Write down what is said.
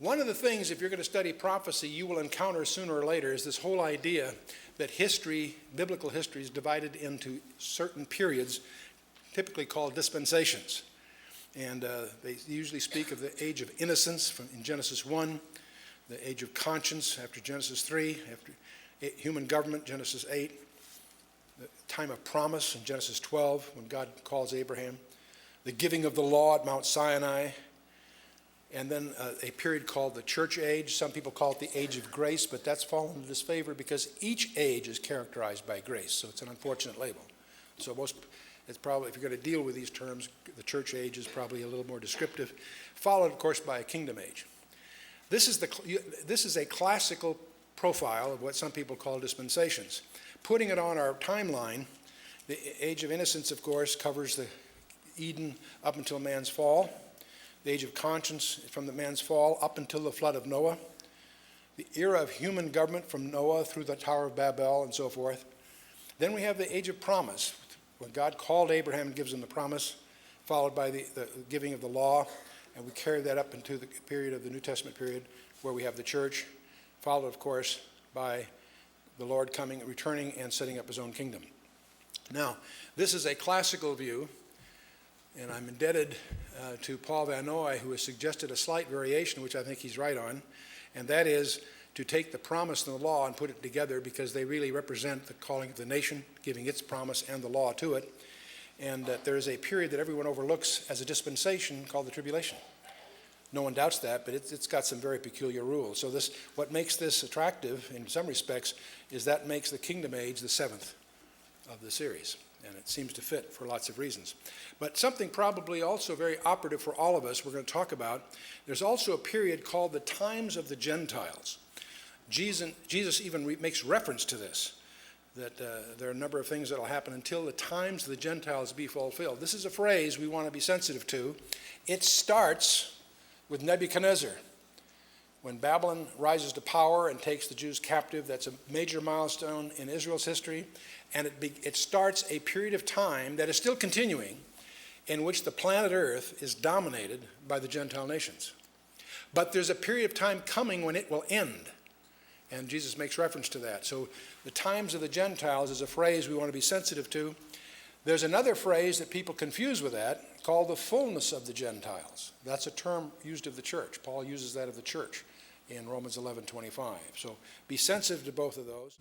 One of the things, if you're going to study prophecy, you will encounter sooner or later is this whole idea that history, biblical history, is divided into certain periods, typically called dispensations. And they usually speak of the age of innocence in Genesis 1, the age of conscience after Genesis 3, after human government, Genesis 8, the time of promise in Genesis 12, when God calls Abraham, the giving of the law at Mount Sinai, and then a period called the church age. Some people call it the age of grace, but that's fallen into disfavor because each age is characterized by grace, so it's an unfortunate label. So it's probably, if you're going to deal with these terms, the church age is probably a little more descriptive, followed, of course, by a kingdom age. This is a classical profile of what some people call dispensations. Putting it on our timeline, the age of innocence, of course, covers the Eden up until man's fall. The age of conscience from the man's fall up until the flood of Noah. The era of human government from Noah through the Tower of Babel and so forth. Then we have the age of promise, when God called Abraham and gives him the promise, followed by the giving of the law. And we carry that up into the period of the New Testament period where we have the church, followed, of course, by the Lord coming, returning, and setting up his own kingdom. Now, this is a classical view, and I'm indebted to Paul Van Noy, who has suggested a slight variation, which I think he's right on, and that is to take the promise and the law and put it together because they really represent the calling of the nation, giving its promise and the law to it, and that there is a period that everyone overlooks as a dispensation called the Tribulation. No one doubts that, but it's got some very peculiar rules. So what makes this attractive in some respects is that makes the kingdom age the seventh of the series. And it seems to fit for lots of reasons. But something probably also very operative for all of us we're going to talk about, there's also a period called the times of the Gentiles. Jesus even makes reference to this, that there are a number of things that will happen until the times of the Gentiles be fulfilled. This is a phrase we want to be sensitive to. It starts with Nebuchadnezzar. When Babylon rises to power and takes the Jews captive, that's a major milestone in Israel's history. And it starts a period of time that is still continuing in which the planet Earth is dominated by the Gentile nations. But there's a period of time coming when it will end. And Jesus makes reference to that. So the times of the Gentiles is a phrase we want to be sensitive to. There's another phrase that people confuse with that called the fullness of the Gentiles. That's a term used of the church. Paul uses that of the church in Romans 11:25. So be sensitive to both of those.